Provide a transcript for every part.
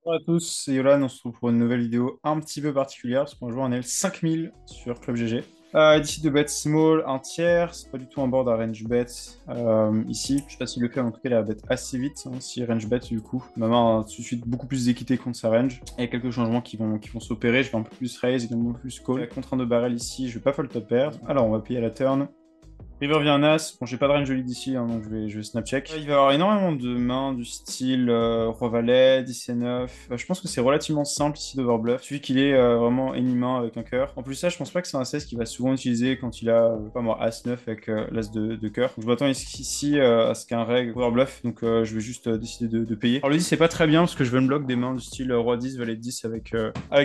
Bonjour à tous, c'est Yolan, on se retrouve pour une nouvelle vidéo un petit peu particulière parce qu'on va jouer un L5000 sur Club GG. D'ici de bet small, un tiers, c'est pas du tout un board à range bet ici. Je sais pas s'il le fait, mais en tout cas il a bet assez vite, hein, si range bet du coup. Ma main a tout de suite beaucoup plus d'équité contre sa range. Il y a quelques changements qui vont s'opérer, je vais un peu plus raise, également plus call. Contre un de barrel ici, je vais pas fold top pair. Alors on va payer à la turn. River vient As, bon j'ai pas de range lead ici, hein, donc je vais snap check. Il va y avoir énormément de mains du style Roi Valet, 10 et 9. Je pense que c'est relativement simple ici d'overbluff, celui qu'il est vraiment ennemi-main avec un cœur. En plus ça, je pense pas que c'est un 16 qu'il va souvent utiliser quand il a, pas moi, As 9 avec l'As de cœur. Donc je m'attends ici à ce qu'un reg overbluff, donc je vais juste décider de payer. Alors le 10 c'est pas très bien parce que je veux me bloc des mains du style Roi 10, Valet 10 avec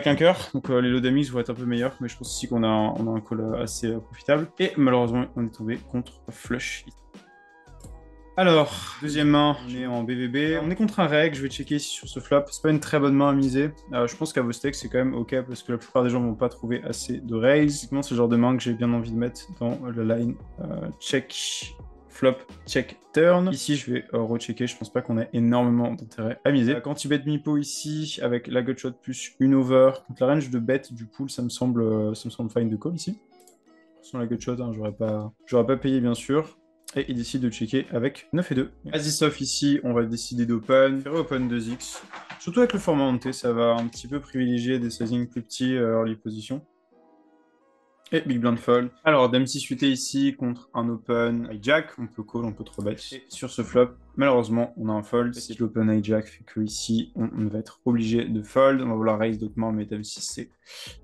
un cœur, donc les low damage vont être un peu meilleurs, mais je pense aussi qu'on a un call assez profitable. Et malheureusement on est tombé contre flush. Alors, deuxième main, on est en BVB. On est contre un reg, je vais checker ici sur ce flop. C'est pas une très bonne main à miser. Je pense qu'à vos stakes, c'est quand même ok parce que la plupart des gens vont pas trouver assez de raise. Typiquement, c'est le genre de main que j'ai bien envie de mettre dans le line check flop, check turn. Ici, je vais rechecker. Je pense pas qu'on ait énormément d'intérêt à miser. Quand il bet mi-pot ici, avec la gutshot plus une over, contre la range de bet du pool, ça me semble fine de call ici. Sans la gutshot, hein, j'aurais pas payé bien sûr. Et il décide de checker avec 9 et 2. As off ici, on va décider d'open. Faire open 2x. Surtout avec le format hanté, ça va un petit peu privilégier des sizing plus petits early position. Et big blind fold. Alors, dame 6 suité ici contre un open hijack. On peut call, on peut 3 bet. Et sur ce flop, malheureusement, on a un fold. Si l'open hijack fait que ici, on va être obligé de fold. On va vouloir raise d'autres mains, mais dame 6 c'est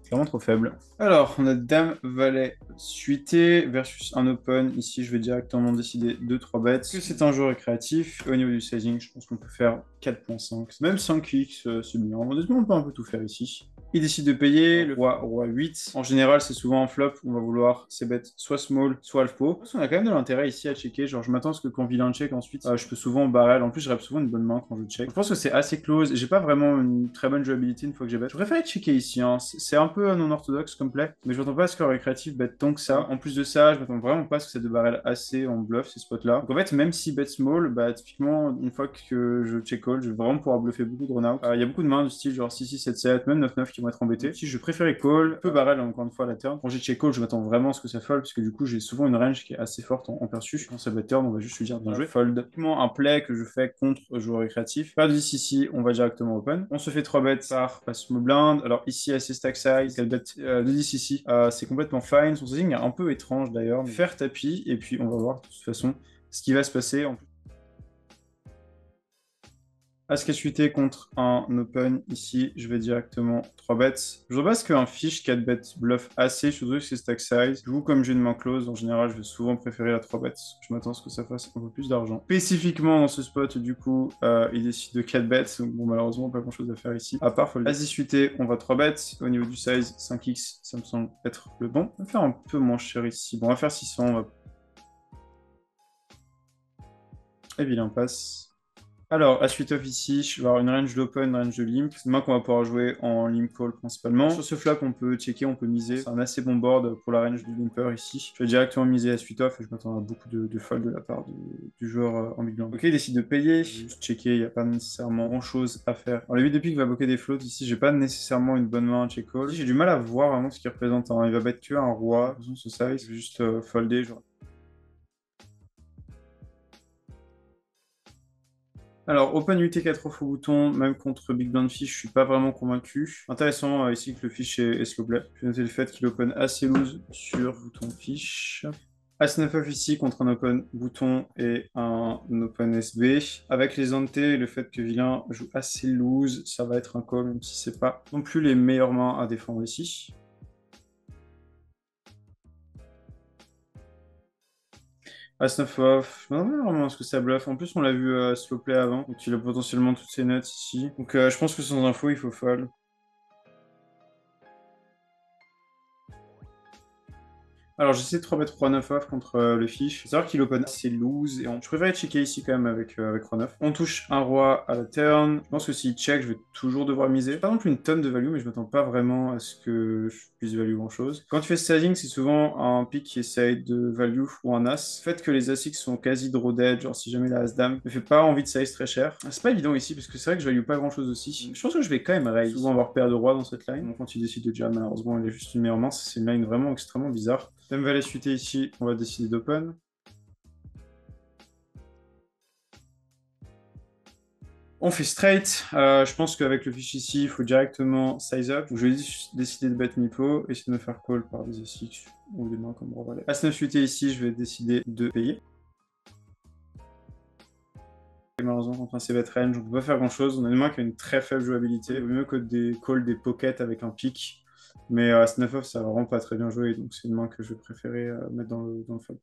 clairement trop faible. Alors, on a dame valet suité versus un open. Ici, je vais directement décider de 3 bets. Que c'est un jeu récréatif. Au niveau du sizing, je pense qu'on peut faire 4.5. Même 5x, c'est bien. Honnêtement, on peut un peu tout faire ici. Il décide de payer, le roi 8. En général, c'est souvent un flop, on va vouloir ces bêtes soit small, soit half pot. On a quand même de l'intérêt ici à checker, genre je m'attends à ce que quand vilain check ensuite, je peux souvent barrel. En plus, je rêve souvent une bonne main quand je check. Je pense que c'est assez close, j'ai pas vraiment une très bonne jouabilité une fois que j'ai bet. Je préfère checker ici, hein. C'est un peu non orthodoxe comme play, mais je m'attends pas à ce que récréatif bet tant que ça. En plus de ça, je m'attends vraiment pas à ce que ça de barrel assez en bluff ces spots là. Donc en fait, même si bet small, bah typiquement, une fois que je check call, je vais vraiment pouvoir bluffer beaucoup de run out. Il y a beaucoup de mains du style genre 6-6, 7-7, même 9-9 qui vont être embêtés. Si je préférais call, peu barrel encore une fois à la turn. Quand j'ai check call, je m'attends vraiment à ce que ça fold, parce que du coup, j'ai souvent une range qui est assez forte en perçu. Quand ça bet turn, on va juste lui dire bien joué. Fold. Typiquement, un play que je fais contre joueur récréatif. Pas de 10 ici, on va directement open. On se fait 3 bets par passe blind. Alors ici, assez stack size, elle bet de 10 ici. C'est complètement fine. Son sizing est un peu étrange d'ailleurs. Faire tapis, et puis on va voir de toute façon ce qui va se passer. As suité contre un open ici, je vais directement 3 bets. Je pense qu'un fiche 4 bets bluff assez, surtout que c'est stack size. Je joue comme j'ai une main close, en général, je vais souvent préférer la 3 bets. Je m'attends à ce que ça fasse un peu plus d'argent. Spécifiquement dans ce spot, du coup, il décide de 4 bets. Bon, malheureusement, pas grand chose à faire ici. À part fold. As suité, on va 3 bets. Au niveau du size, 5x, ça me semble être le bon. On va faire un peu moins cher ici. Bon, on va faire 600. Et vilain passe. Alors, à suite of ici, je vais avoir une range d'open, une range de limp. C'est une main qu'on va pouvoir jouer en limp call principalement. Sur ce flop, on peut checker, on peut miser. C'est un assez bon board pour la range du limper ici. Je vais directement miser à suite off et je m'attends à beaucoup de fold de la part du joueur en big blind. Ok, il décide de payer. Juste checker, il n'y a pas nécessairement grand chose à faire. Alors, le 8 de pique va bloquer des floats. Ici, j'ai pas nécessairement une bonne main à check call. J'ai du mal à voir vraiment ce qu'il représente, hein. Il va bet que un roi. De toute façon, ce size, je vais juste folder. Genre. Alors, Open UT4 faux bouton, même contre Big Blind Fish, je suis pas vraiment convaincu. Intéressant ici que le fish est slow play. Je vais noter le fait qu'il open assez loose sur bouton fish. As 9 off ici contre un open bouton et un open SB. Avec les antés, le fait que vilain joue assez loose, ça va être un call, même si c'est pas non plus les meilleures mains à défendre ici. As 9 off, je me demande vraiment ce que ça bluffe. En plus, on l'a vu slow play avant, donc il a potentiellement toutes ses nuts ici. Donc je pense que sans info, il faut fold. Alors, j'essaie de 3 mettre roi 9 off contre le fish. Faut savoir qu'il open assez loose. Je préfère checker ici quand même avec roi 9. On touche un roi à la turn. Je pense que s'il check, je vais toujours devoir miser. Pas non plus une tonne de value, mais je m'attends pas vraiment à ce que je puisse value grand chose. Quand tu fais sizing, c'est souvent un pick qui essaye de value ou un as. Le fait que les as X sont quasi draw dead, genre si jamais la as dame, me fait pas envie de size très cher. C'est pas évident ici, parce que c'est vrai que je value pas grand chose aussi. Je pense que je vais quand même raise. Souvent avoir paire de roi dans cette line. Quand il décide de jam, malheureusement, il est juste une meilleure main. C'est une line vraiment extrêmement bizarre. Dame valet suité ici, on va décider d'open. On fait straight. Je pense qu'avec le fish ici, il faut directement size up. Donc, je vais décider de bet mi-pot, essayer de me faire call par des as ou des mains comme roi valet. As 9 suité ici, je vais décider de payer. Et malheureusement, contre un c-bet range, on peut pas faire grand chose. On a une main qui a une très faible jouabilité. Il vaut mieux que des calls des pockets avec un pick. Mais As 9 off, ça va vraiment pas très bien joué. Donc c'est une main que je vais préférer mettre dans le fold.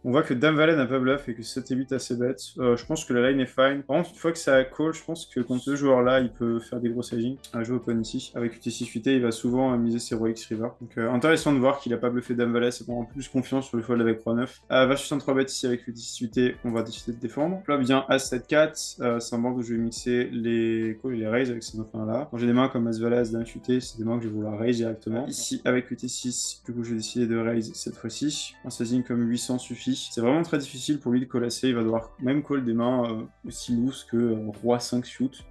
On voit que Dame Valet n'a pas bluff et que 7 et 8 assez bêtes. Je pense que la line est fine. Par contre, une fois que ça call, je pense que contre ce joueur-là, il peut faire des gros sizing. Un jeu open ici. Avec UT6 8 il va souvent miser ses rois X river. Donc intéressant de voir qu'il a pas bluffé Dame Valet, ça prend un peu plus confiance sur le fold avec roi 9. Versus un 3 bet ici avec UT6 8 on va décider de défendre. Flop bien As 7 4. C'est un banc où je vais mixer les calls et les raises avec ces dauphins là. Quand j'ai des mains comme As Valet, As Dame UT, c'est des mains que je vais vouloir raise directement. Ici avec UT6, du coup je vais décider de raise cette fois-ci. Un sizing comme 800 suffit. C'est vraiment très difficile pour lui de call assez. Il va devoir même call des mains aussi loose que roi 5 shoot.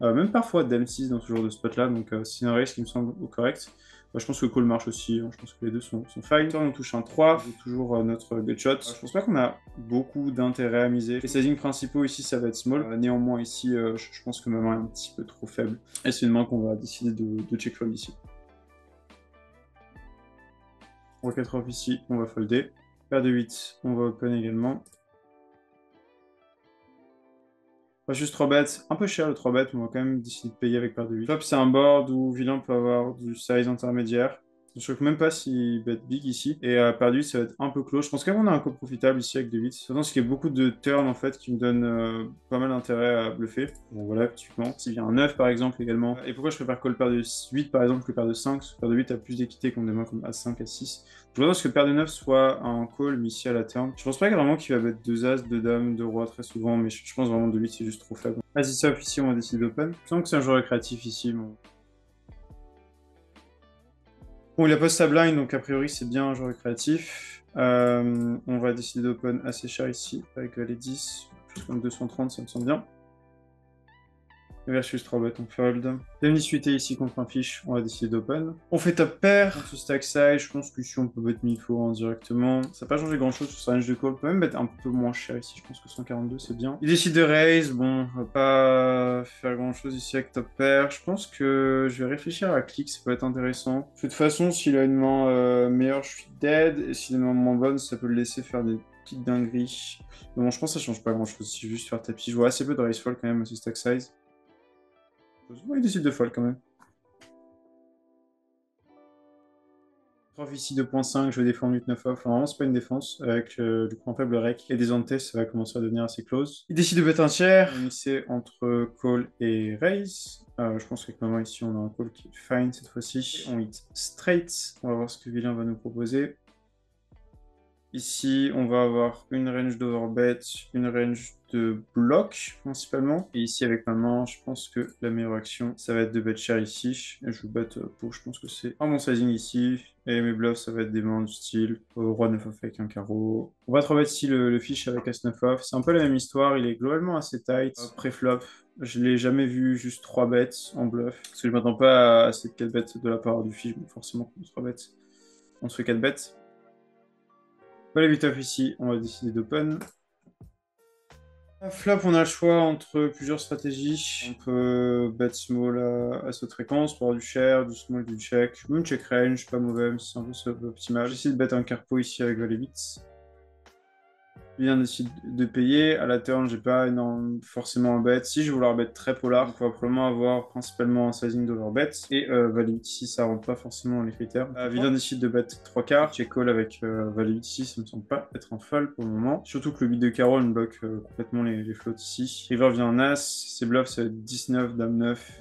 Même parfois Dame 6 dans ce genre de spot là. Donc c'est un raise qui me semble correct. Je pense que call marche aussi. Je pense que les deux sont fine. On touche un 3. Toujours notre gut shot. Je pense pas qu'on a beaucoup d'intérêt à miser. Les sizing principaux ici, ça va être small. Néanmoins, ici, je pense que ma main est un petit peu trop faible. Et c'est une main qu'on va décider de check fold ici. Roi 4 off ici, on va folder. Paire de 8, on va open également. Pas juste 3 bêtes, un peu cher le 3 bêtes, mais on va quand même décider de payer avec paire de 8. Flop, c'est un board où vilain peut avoir du size intermédiaire. Je ne sais même pas s'il bet big ici. Et paire de 8, ça va être un peu close. Je pense quand même qu'on a un coup profitable ici avec de 8. Surtout parce qu'il y a beaucoup de turns en fait qui me donnent pas mal d'intérêt à bluffer. Bon voilà, typiquement. S'il vient un 9 par exemple également. Et pourquoi je préfère call paire de 8 par exemple que paire de 5? Parce que paire de 8 a plus d'équité contre des mains comme As5, As6. Je pense que paire de 9 soit un call, mais ici à la turn. Je pense pas vraiment qu'il va mettre 2 As, 2 Dames, 2 Rois très souvent, mais je pense vraiment que 8 c'est juste trop faible. Vas-y, sauf ici, on va décider d'open. Je sens que c'est un joueur créatif ici. Bon, il a post sa blind, donc a priori c'est bien un joueur créatif. On va décider d'open assez cher ici, avec les 10, plus comme 230, ça me semble bien. Versus 3 bêtes, on fold. Demi suité ici contre un fish, on va décider d'open. On fait top pair, on se stack side, je pense qu'ici on peut bet mi-faux directement. Ça n'a pas changé grand chose sur sa range de call, on peut même bet un peu moins cher ici, je pense que 142 c'est bien. Il décide de raise, bon, on va pas faire grand chose ici avec top pair. Je pense que je vais réfléchir à click, ça peut être intéressant. De toute façon, s'il a une main meilleure, je suis dead, et s'il a une main moins bonne, ça peut le laisser faire des petites dingueries. Mais bon, je pense que ça change pas grand chose, si juste faire tapis. Je vois assez peu de raise fall quand même à ce stack size. Ouais, il décide de fold quand même. Prof ici 2.5, je vais défendre 8-9 off. Enfin, vraiment, c'est pas une défense. Avec du coup un faible rec et des antes, ça va commencer à devenir assez close. Il décide de bet un tiers. On mixer entre call et raise. Je pense qu'avec maman ici, on a un call qui est fine cette fois-ci. On hit straight. On va voir ce que Villain va nous proposer. Ici, on va avoir une range d'overbet, une range de bloc principalement. Et ici, avec ma main, je pense que la meilleure action, ça va être de bet cher ici. Et je vous bet pour, je pense que c'est un bon sizing ici. Et mes bluffs, ça va être des mains du style roi 9 off avec un carreau. On va 3 ici le fish avec as 9 off. C'est un peu la même histoire, il est globalement assez tight. Pré-flop, je l'ai jamais vu juste 3 bêtes en bluff. Parce que je m'attends pas à ces 4 bêtes de la part du fish. Mais forcément, 3 bêtes, on se fait 4 bêtes. Voilà, 8 off ici, on va décider d'open. Flop, on a le choix entre plusieurs stratégies. On peut bet small à cette fréquence pour avoir du share, du small, du check. Même check range, pas mauvais, mais c'est un peu optimal. J'essaie de bet un carpo ici avec valet 8. Vilain décide de payer. À la turn, j'ai pas forcément un bet. Si je vais vouloir bet très polar, donc on va probablement avoir principalement un sizing d'overbet. Et value ici, ça rentre pas forcément dans les critères. Vilain décide de bet 3 cartes. Check call avec value ici, ça me semble pas être un fold pour le moment. Surtout que le 8 de carreau, me bloque complètement les floats ici. River vient en as. Ses bluffs, ça va être 19, dame 9,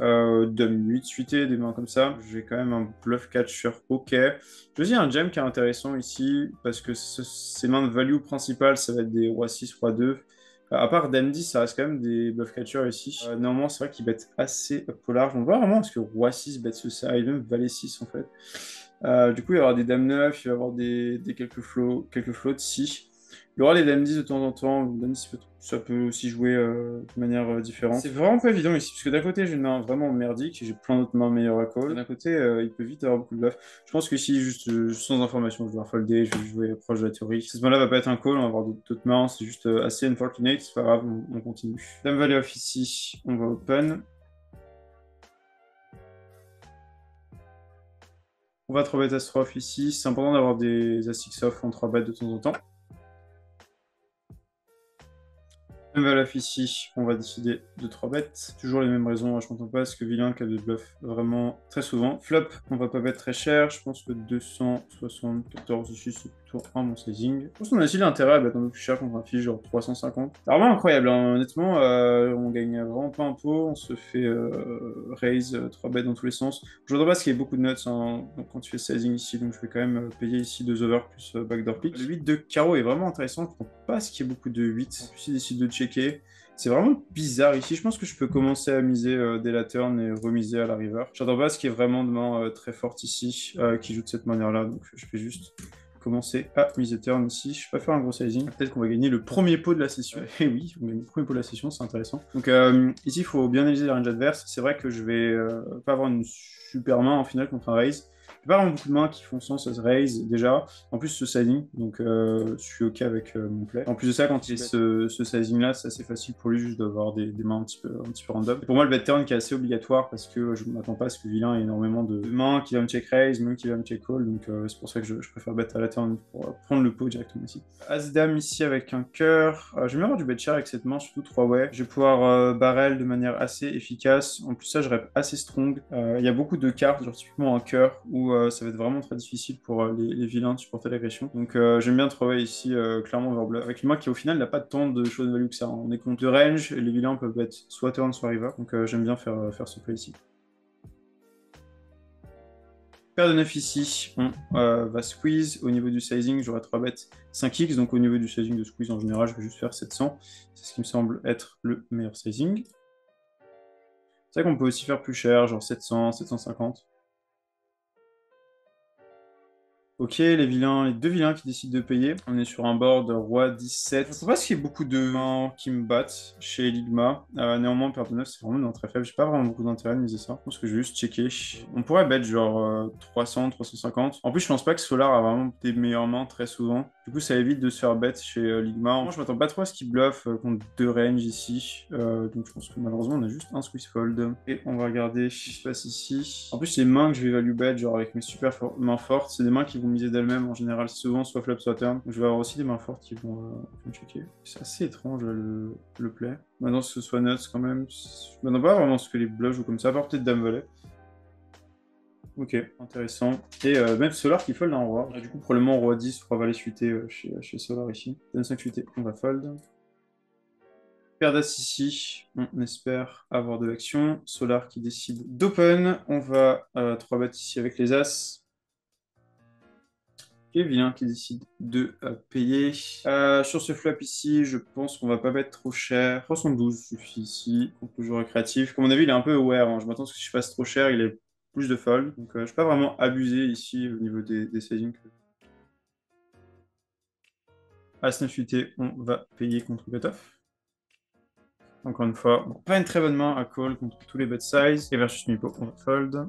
dame 8, suité, des mains comme ça. J'ai quand même un bluff catch sur OK. J'ai aussi un jam qui est intéressant ici, parce que ces mains de value principales, ça va être des roi 6, roi 2. À part dame 10, ça reste quand même des bluff catchers ici. Néanmoins, c'est vrai qu'ils bêtent assez polar. On voit vraiment parce que roi 6 bête ce side, même valet 6 en fait. Du coup, il y aura des dames 9, il va y avoir quelques flots ici. Il y aura les dames 10 de temps en temps. Dame 10, ça peut aussi jouer de manière différente. C'est vraiment pas évident ici, parce que d'un côté, j'ai une main vraiment merdique, et j'ai plein d'autres mains meilleures à call. D'un côté, il peut vite avoir beaucoup de bluff. Je pense que si, juste sans information, je vais folder, je vais jouer proche de la théorie. Cette main-là va pas être un call, on va avoir d'autres mains, c'est juste assez unfortunate, c'est pas grave, on continue. Dame valet off ici, on va open. On va 3 bet as off ici, c'est important d'avoir des as 6 off en 3 bet de temps en temps. Même valaf ici, on va décider de 3 bêtes. Toujours les mêmes raisons, je m'entends pas, parce que vilain qui a des bluffs vraiment très souvent. Flop, on va pas bet très cher, je pense que 274 ici, c'est plutôt un bon sizing. Je pense qu'on a aussi l'intérêt à bet un peu plus cher contre un fiche, genre 350. C'est vraiment incroyable, hein. Honnêtement, on gagne vraiment pas un pot, on se fait raise 3 bêtes dans tous les sens. Je voudrais pas qu'il y ait beaucoup de nuts hein, quand tu fais sizing ici, donc je vais quand même payer ici 2 over plus backdoor pick. Le 8 de carreau est vraiment intéressant, je comprends pas ce qu'il y ait beaucoup de 8. En plus, il décide de checker. C'est vraiment bizarre ici. Je pense que je peux commencer à miser dès la turn et remiser à la river. J'entends pas ce qui est vraiment de main très forte ici, qui joue de cette manière-là. Donc je vais juste commencer à miser turn ici. Je vais pas faire un gros sizing. Peut-être qu'on va gagner le premier pot de la session. Et oui, on gagne le premier pot de la session, c'est intéressant. Donc ici, il faut bien analyser la range adverse. C'est vrai que je vais pas avoir une super main en finale contre un raise. Il n'y a pas vraiment beaucoup de mains qui font sens à ce raise déjà. En plus, ce sizing, donc je suis OK avec mon play. En plus de ça, quand il est ce sizing-là, c'est assez facile pour lui juste d'avoir des mains un petit peu random. Et pour moi, le bet turn qui est assez obligatoire parce que je ne m'attends pas à ce que vilain ait énormément de mains qui va me check raise, même qui va me check call. Donc c'est pour ça que je préfère bet à la turn pour prendre le pot directement ici. As-dame ici avec un cœur. Je vais avoir du bet cher avec cette main, surtout 3-way. Je vais pouvoir barrel de manière assez efficace. En plus, ça, je rep assez strong. Il y a beaucoup de cartes, genre typiquement un cœur où ça va être vraiment très difficile pour les vilains de supporter l'agression. Donc j'aime bien trouver ici clairement overbluff. Avec moi qui au final n'a pas tant de choses de value que ça. On est contre le range, et les vilains peuvent être soit turn, soit river. Donc j'aime bien faire ce play ici. Paire de 9 ici, on va squeeze. Au niveau du sizing, j'aurai 3 bêtes 5x. Donc au niveau du sizing de squeeze, en général, je vais juste faire 700. C'est ce qui me semble être le meilleur sizing. C'est vrai qu'on peut aussi faire plus cher, genre 700, 750. Ok, les deux vilains qui décident de payer. On est sur un board roi 17. Je ne pense pas qu'il y ait beaucoup de mains qui me battent chez Ligma. Néanmoins, paire de 9, c'est vraiment une main très faible. J'ai pas vraiment beaucoup d'intérêt à miser ça. Je pense que je vais juste checker. On pourrait bet genre 300, 350. En plus, je pense pas que Solar a vraiment des meilleures mains très souvent. Du coup, ça évite de se faire bet chez Ligma. Moi, je m'attends pas trop à ce qu'il bluffe contre deux ranges ici. Donc, je pense que malheureusement, on a juste un squeeze fold. Et on va regarder ce qui se passe ici. En plus, les mains que je vais value bet, genre avec mes super mains fortes, c'est des mains qui vont miser d'elles-mêmes en général, souvent soit flop soit turn. Donc, je vais avoir aussi des mains fortes qui vont checker. C'est assez étrange le play. Maintenant, que ce soit nuts quand même. Je m'attends pas vraiment à ce que les bluffs jouent comme ça, à part peut-être dame valet. Ok, intéressant. Et même Solar qui fold un roi. Du coup, probablement roi 10, roi valet suité chez Solar ici. Dame 5 suité, on va fold. Paire d'as ici, on espère avoir de l'action. Solar qui décide d'open. On va 3 bêtes ici avec les as. Et vilain qui décide de payer. Sur ce flop ici, je pense qu'on va pas mettre trop cher. 312 suffit ici, contre le joueur créatif. Comme on a vu, il est un peu aware, hein. Je m'attends à ce que je fasse trop cher, il est plus de fold. Donc je ne suis pas vraiment abusé ici au niveau des sizings. As 9 UT, on va payer contre cutoff. Encore une fois, pas une très bonne main à call contre tous les bet size. Et versus Mipo, on va fold.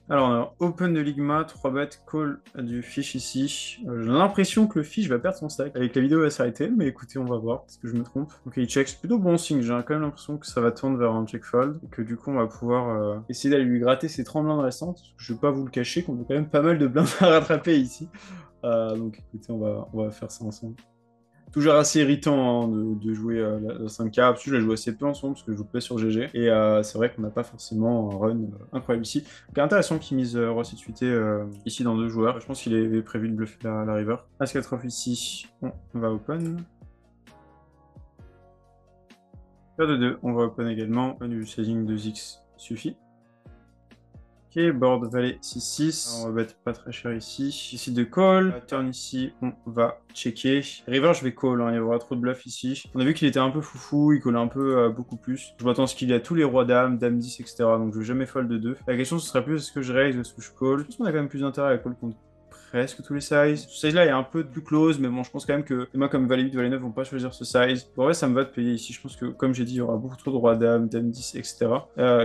Alors, on a open de Ligma, 3 bêtes, call du fish ici. J'ai l'impression que le fish va perdre son stack. Avec la vidéo va s'arrêter, mais écoutez, on va voir. Est-ce que je me trompe? Ok, il check. C'est plutôt bon signe. J'ai quand même l'impression que ça va tendre vers un check fold. Et que du coup, on va pouvoir essayer d'aller lui gratter ses 30 blindes restantes. Je vais pas vous le cacher qu'on a quand même pas mal de blindes à rattraper ici. Donc écoutez, on va faire ça ensemble. Toujours assez irritant hein, de jouer la 5K. Je la joue assez peu ensemble parce que je joue pas sur GG. Et c'est vrai qu'on n'a pas forcément un run incroyable ici. Donc intéressant qu'il mise Rossetuité ici dans 2 joueurs. Je pense qu'il est prévu de bluffer la river. As-4 off ici, on va open. Paire de 2, on va open également. Du sizing 2x suffit. Ok, board valet 6-6. On va mettre pas très cher ici. Ici de call. Turn ici, on va checker. River, je vais call, hein, il y aura trop de bluff ici. On a vu qu'il était un peu foufou, il collait un peu beaucoup plus. Je m'attends à ce qu'il y a tous les rois dames, dame 10, etc. Donc je vais jamais fold de 2. La question ce serait plus est-ce que je raise ou est-ce que je call. Je pense qu'on a quand même plus d'intérêt à call contre presque tous les sizes. Ce size là est un peu plus close, mais bon, je pense quand même que les mains comme Valet 8, Valet 9 vont pas choisir ce size. En vrai, ça me va de payer ici. Je pense que, comme j'ai dit, il y aura beaucoup trop de roi dame, dame 10, etc.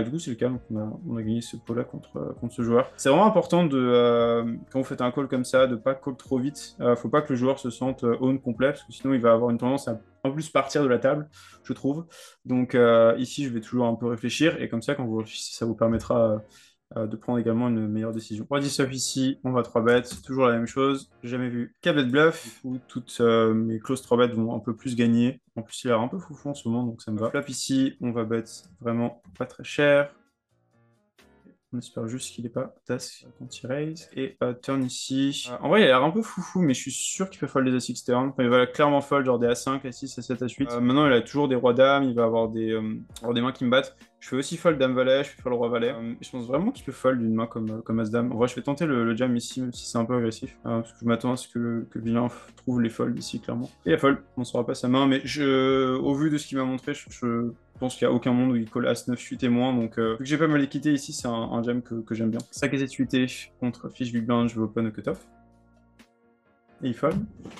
Du coup, c'est le cas. Donc, on a gagné ce pot là contre ce joueur. C'est vraiment important quand vous faites un call comme ça, de pas call trop vite. Faut pas que le joueur se sente own complet, parce que sinon, il va avoir une tendance à en plus partir de la table, je trouve. Donc, ici, je vais toujours un peu réfléchir. Et comme ça, quand vous réfléchissez, ça vous permettra de prendre également une meilleure décision. Roi 10 off ici, on va 3 bêtes, toujours la même chose, j'ai jamais vu qu'à bet bluff, où toutes mes close 3 bêtes vont un peu plus gagner. En plus, il a l'air un peu foufou en ce moment, donc ça me va. Flop ici, on va bet vraiment pas très cher. On espère juste qu'il n'est pas task quand il raise. Et turn ici. En vrai, il a l'air un peu foufou, mais je suis sûr qu'il peut fold des A6 turn. Enfin, il va clairement fold genre des A5, A6, A7, A8. Maintenant, il a toujours des rois dames, il va avoir des mains qui me battent. Je fais aussi fold dame valet, je fais fold roi valet. Je pense vraiment qu'il peut fold une main comme as dame. En vrai, je vais tenter le jam ici, même si c'est un peu agressif. Parce que je m'attends à ce que le vilain trouve les folds ici, clairement. Et il a fold, on ne saura pas sa main, mais au vu de ce qu'il m'a montré, je pense qu'il n'y a aucun monde où il colle As 9 8 et moins, donc vu que j'ai pas mal équité ici, c'est un jam que j'aime bien. 5 et 7 contre Fish Big Blind, je vais open au cutoff. Et il fold.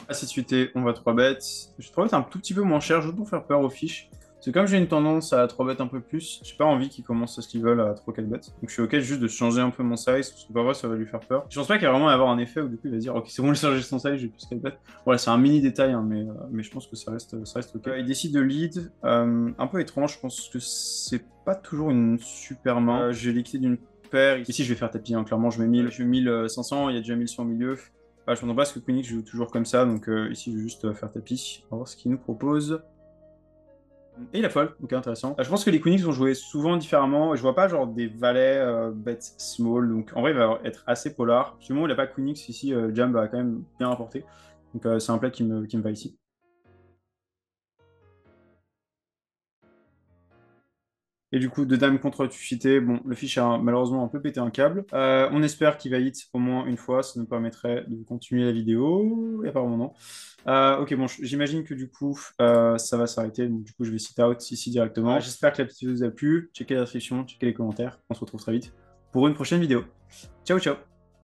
As 7 on va 3 bêtes. Je 3 bêtes un tout petit peu moins cher, juste pour faire peur aux fiches. C'est comme j'ai une tendance à 3 bêtes un peu plus, j'ai pas envie qu'il commence ce qu'ils veulent à 3-4 bêtes. Donc je suis ok juste de changer un peu mon size, parce que parfois ça va lui faire peur. Je pense pas qu'il va vraiment y avoir un effet où du coup il va se dire ok c'est bon, j'ai changé son size, j'ai plus 4 bêtes. Voilà, c'est un mini détail, hein, mais je pense que ça reste ok. Il décide de lead, un peu étrange, je pense que c'est pas toujours une super main. J'ai liquidé d'une paire, ici je vais faire tapis, hein, clairement je mets 1000, je mets 1500, il y a déjà 1100 au milieu. Je m'entends pas parce que Queenix joue toujours comme ça, donc ici je vais juste faire tapis. On va voir ce qu'il nous propose. Et il a fold, ok intéressant. Je pense que les Queenix vont jouer souvent différemment. Je vois pas genre des valets bet small, donc en vrai il va être assez polar. Du moment où il a pas Queenix ici, Jam va quand même bien rapporter. Donc c'est un play qui me va ici. Et du coup, de dame contre tuchité, bon, le fiche a malheureusement un peu pété un câble. On espère qu'il va hit au moins une fois, ça nous permettrait de continuer la vidéo. Et apparemment non. Ok, bon, j'imagine que du coup, ça va s'arrêter. Donc du coup, je vais sit out ici directement. J'espère que la petite vidéo vous a plu. Checkez la description, checkez les commentaires. On se retrouve très vite pour une prochaine vidéo. Ciao, ciao!